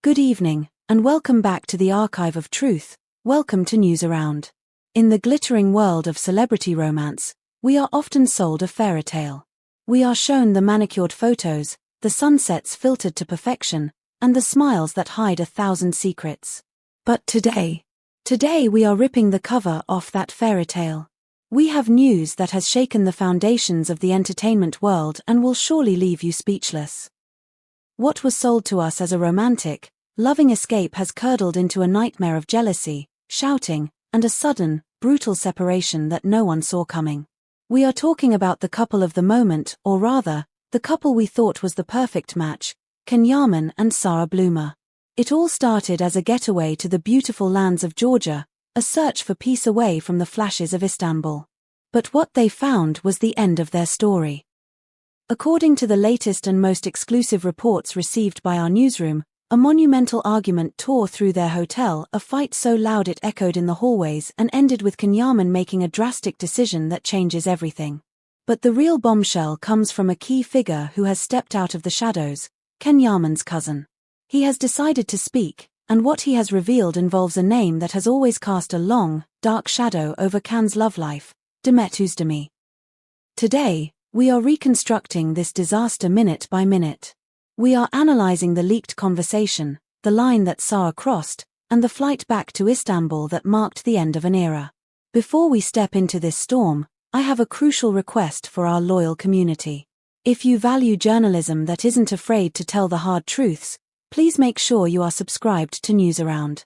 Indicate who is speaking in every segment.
Speaker 1: Good evening, and welcome back to the Archive of Truth. Welcome to News Around. In the glittering world of celebrity romance, we are often sold a fairy tale. We are shown the manicured photos, the sunsets filtered to perfection, and the smiles that hide 1,000 secrets. But today we are ripping the cover off that fairy tale. We have news that has shaken the foundations of the entertainment world and will surely leave you speechless. What was sold to us as a romantic, loving escape has curdled into a nightmare of jealousy, shouting, and a sudden, brutal separation that no one saw coming. We are talking about the couple of the moment, or rather, the couple we thought was the perfect match, Yaman and Sara Bluma. It all started as a getaway to the beautiful lands of Georgia, a search for peace away from the flashes of Istanbul. But what they found was the end of their story. According to the latest and most exclusive reports received by our newsroom, a monumental argument tore through their hotel, a fight so loud it echoed in the hallways and ended with Yaman making a drastic decision that changes everything. But the real bombshell comes from a key figure who has stepped out of the shadows, Yaman's cousin. He has decided to speak, and what he has revealed involves a name that has always cast a long, dark shadow over Can's love life, Demet Özdemir. Today, we are reconstructing this disaster minute by minute. We are analyzing the leaked conversation, the line that Sara crossed, and the flight back to Istanbul that marked the end of an era. Before we step into this storm, I have a crucial request for our loyal community. If you value journalism that isn't afraid to tell the hard truths, please make sure you are subscribed to News Around.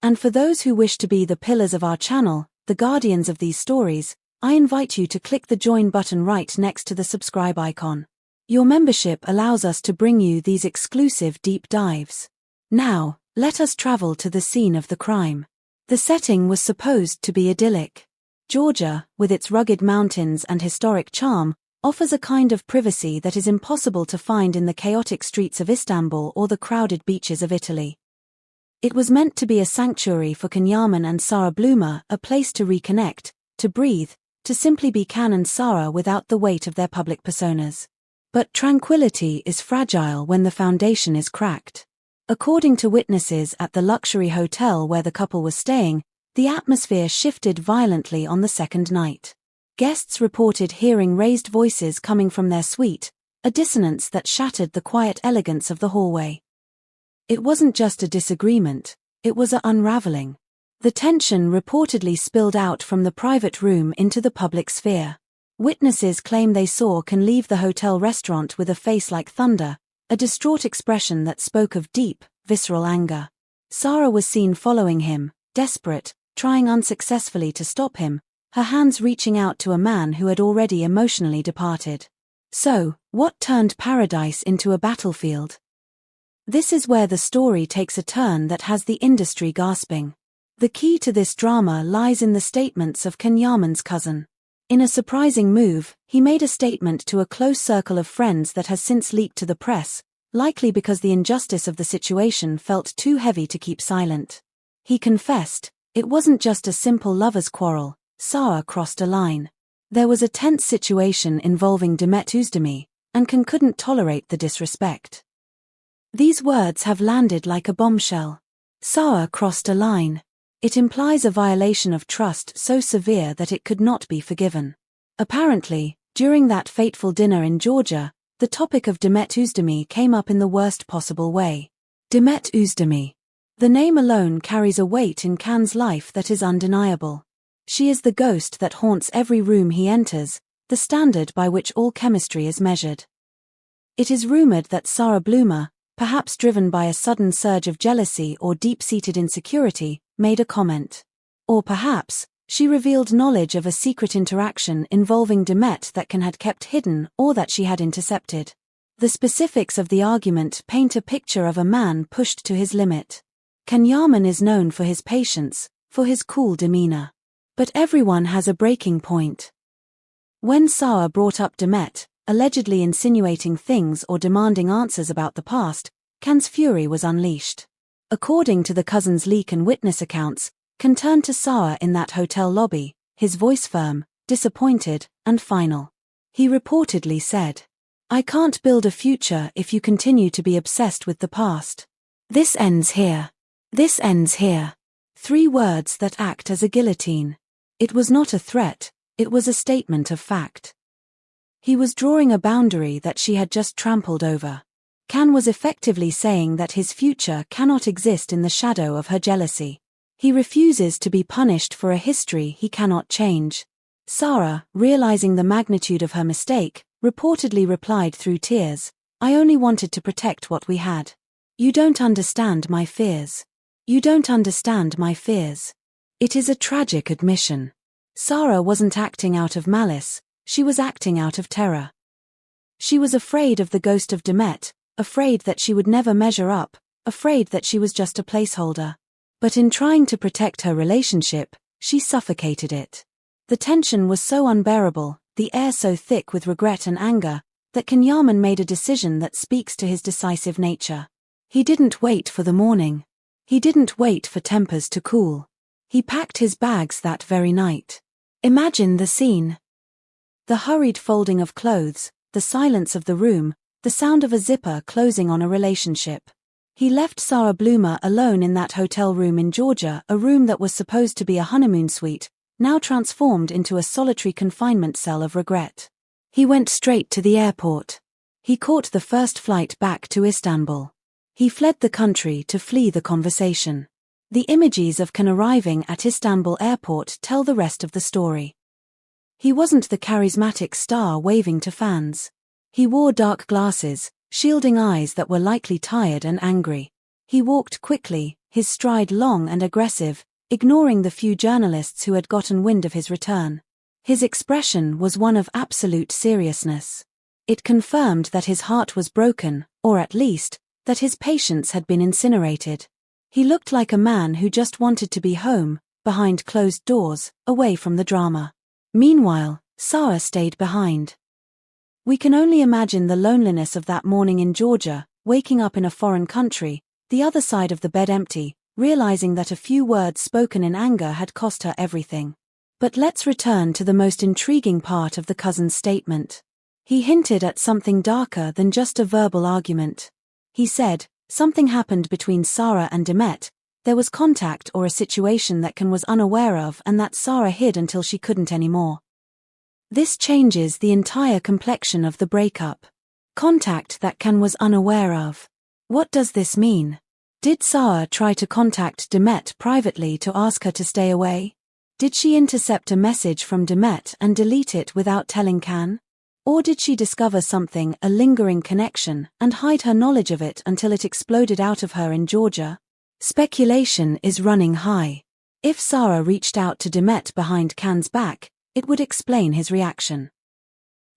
Speaker 1: And for those who wish to be the pillars of our channel, the guardians of these stories, I invite you to click the join button right next to the subscribe icon. Your membership allows us to bring you these exclusive deep dives. Now, let us travel to the scene of the crime. The setting was supposed to be idyllic. Georgia, with its rugged mountains and historic charm, offers a kind of privacy that is impossible to find in the chaotic streets of Istanbul or the crowded beaches of Italy. It was meant to be a sanctuary for Yaman and Sara Bluma, a place to reconnect, to breathe, to simply be Can and Sara without the weight of their public personas. But tranquility is fragile when the foundation is cracked. According to witnesses at the luxury hotel where the couple was staying, the atmosphere shifted violently on the second night. Guests reported hearing raised voices coming from their suite, a dissonance that shattered the quiet elegance of the hallway. It wasn't just a disagreement, it was an unraveling. The tension reportedly spilled out from the private room into the public sphere. Witnesses claim they saw Can leave the hotel restaurant with a face like thunder, a distraught expression that spoke of deep, visceral anger. Sara was seen following him, desperate, trying unsuccessfully to stop him, her hands reaching out to a man who had already emotionally departed. So, what turned paradise into a battlefield? This is where the story takes a turn that has the industry gasping. The key to this drama lies in the statements of Yaman's cousin. In a surprising move, he made a statement to a close circle of friends that has since leaked to the press, likely because the injustice of the situation felt too heavy to keep silent. He confessed, it wasn't just a simple lover's quarrel, Sara crossed a line. There was a tense situation involving Demet Özdemir, and Can couldn't tolerate the disrespect. These words have landed like a bombshell. Sara crossed a line. It implies a violation of trust so severe that it could not be forgiven. Apparently, during that fateful dinner in Georgia, the topic of Demet Özdemir came up in the worst possible way. Demet Özdemir. The name alone carries a weight in Can's life that is undeniable. She is the ghost that haunts every room he enters, the standard by which all chemistry is measured. It is rumored that Sara Bluma, perhaps driven by a sudden surge of jealousy or deep-seated insecurity, made a comment. Or perhaps, she revealed knowledge of a secret interaction involving Demet that Can had kept hidden or that she had intercepted. The specifics of the argument paint a picture of a man pushed to his limit. Yaman is known for his patience, for his cool demeanor. But everyone has a breaking point. When Sara brought up Demet, allegedly insinuating things or demanding answers about the past, Can's fury was unleashed. According to the cousin's leak and witness accounts, Can turned to Sara in that hotel lobby, his voice firm, disappointed, and final. He reportedly said, "I can't build a future if you continue to be obsessed with the past." This ends here. This ends here. 3 words that act as a guillotine. It was not a threat, it was a statement of fact. He was drawing a boundary that she had just trampled over. Can was effectively saying that his future cannot exist in the shadow of her jealousy. He refuses to be punished for a history he cannot change. Sara, realizing the magnitude of her mistake, reportedly replied through tears, "I only wanted to protect what we had. You don't understand my fears. You don't understand my fears." It is a tragic admission. Sara wasn't acting out of malice, she was acting out of terror. She was afraid of the ghost of Demet, afraid that she would never measure up, afraid that she was just a placeholder. But in trying to protect her relationship, she suffocated it. The tension was so unbearable, the air so thick with regret and anger, that Yaman made a decision that speaks to his decisive nature. He didn't wait for the morning. He didn't wait for tempers to cool. He packed his bags that very night. Imagine the scene. The hurried folding of clothes, the silence of the room, the sound of a zipper closing on a relationship. He left Sara Bluma alone in that hotel room in Georgia, a room that was supposed to be a honeymoon suite, now transformed into a solitary confinement cell of regret. He went straight to the airport. He caught the first flight back to Istanbul. He fled the country to flee the conversation. The images of Can arriving at Istanbul airport tell the rest of the story. He wasn't the charismatic star waving to fans. He wore dark glasses, shielding eyes that were likely tired and angry. He walked quickly, his stride long and aggressive, ignoring the few journalists who had gotten wind of his return. His expression was one of absolute seriousness. It confirmed that his heart was broken, or at least, that his patience had been incinerated. He looked like a man who just wanted to be home, behind closed doors, away from the drama. Meanwhile, Sara stayed behind. We can only imagine the loneliness of that morning in Georgia, waking up in a foreign country, the other side of the bed empty, realizing that a few words spoken in anger had cost her everything. But let's return to the most intriguing part of the cousin's statement. He hinted at something darker than just a verbal argument. He said, something happened between Sara and Demet, there was contact or a situation that Can was unaware of and that Sara hid until she couldn't anymore. This changes the entire complexion of the breakup. Contact that Can was unaware of. What does this mean? Did Sara try to contact Demet privately to ask her to stay away? Did she intercept a message from Demet and delete it without telling Can? Or did she discover something, a lingering connection, and hide her knowledge of it until it exploded out of her in Georgia? Speculation is running high. If Sara reached out to Demet behind Can's back, it would explain his reaction.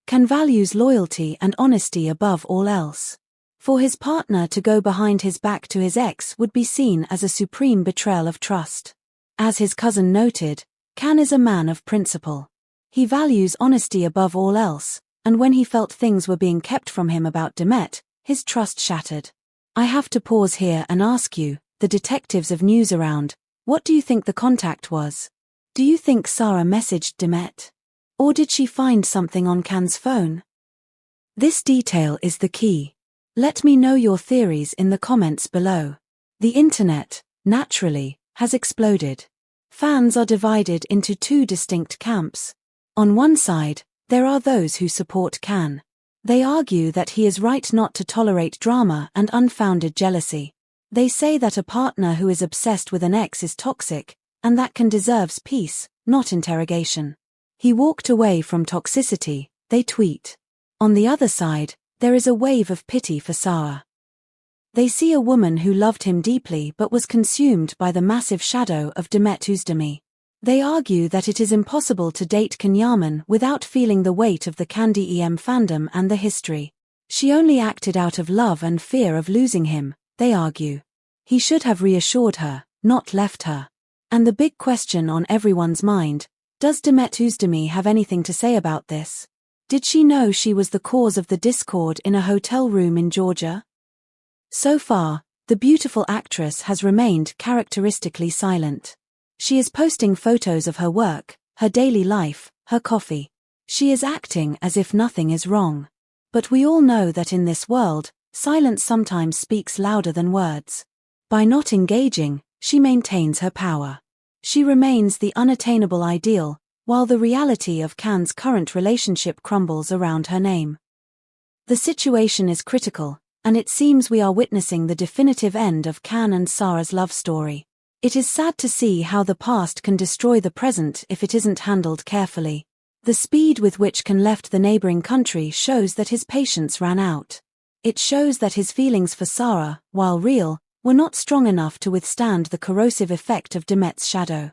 Speaker 1: Can values loyalty and honesty above all else. For his partner to go behind his back to his ex would be seen as a supreme betrayal of trust. As his cousin noted, Can is a man of principle. He values honesty above all else, and when he felt things were being kept from him about Demet, his trust shattered. I have to pause here and ask you, the detectives of News Around, what do you think the contact was? Do you think Sara messaged Demet? Or did she find something on Can's phone? This detail is the key. Let me know your theories in the comments below. The internet, naturally, has exploded. Fans are divided into 2 distinct camps. On one side, there are those who support Can. They argue that he is right not to tolerate drama and unfounded jealousy. They say that a partner who is obsessed with an ex is toxic, and that Can deserves peace, not interrogation. He walked away from toxicity, they tweet. On the other side, there is a wave of pity for Sara. They see a woman who loved him deeply but was consumed by the massive shadow of Demet Özdemir. They argue that it is impossible to date Yaman without feeling the weight of the Candy EM fandom and the history. She only acted out of love and fear of losing him, they argue. He should have reassured her, not left her. And the big question on everyone's mind, does Demet Özdemir have anything to say about this? Did she know she was the cause of the discord in a hotel room in Georgia? So far, the beautiful actress has remained characteristically silent. She is posting photos of her work, her daily life, her coffee. She is acting as if nothing is wrong. But we all know that in this world, silence sometimes speaks louder than words. By not engaging, she maintains her power. She remains the unattainable ideal, while the reality of Can's current relationship crumbles around her name. The situation is critical, and it seems we are witnessing the definitive end of Can and Sara's love story. It is sad to see how the past can destroy the present if it isn't handled carefully. The speed with which Can left the neighboring country shows that his patience ran out. It shows that his feelings for Sara, while real, were not strong enough to withstand the corrosive effect of Demet's shadow.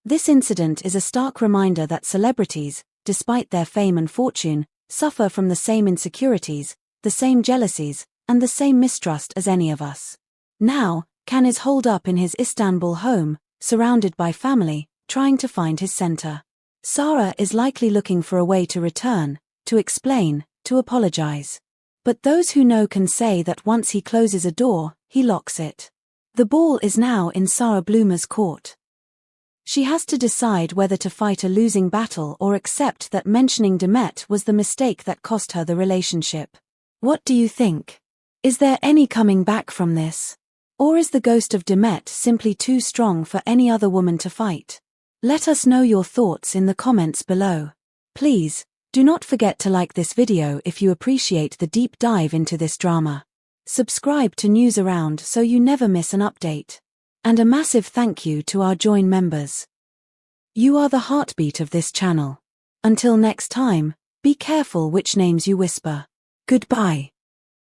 Speaker 1: This incident is a stark reminder that celebrities, despite their fame and fortune, suffer from the same insecurities, the same jealousies, and the same mistrust as any of us. Now, Can is holed up in his Istanbul home, surrounded by family, trying to find his center. Sara is likely looking for a way to return, to explain, to apologize. But those who know Can say that once he closes a door, he locks it. The ball is now in Sara Bluma's court. She has to decide whether to fight a losing battle or accept that mentioning Demet was the mistake that cost her the relationship. What do you think? Is there any coming back from this? Or is the ghost of Demet simply too strong for any other woman to fight? Let us know your thoughts in the comments below. Please, do not forget to like this video if you appreciate the deep dive into this drama. Subscribe to News Around so you never miss an update. And a massive thank you to our Join members. You are the heartbeat of this channel. Until next time, be careful which names you whisper. Goodbye.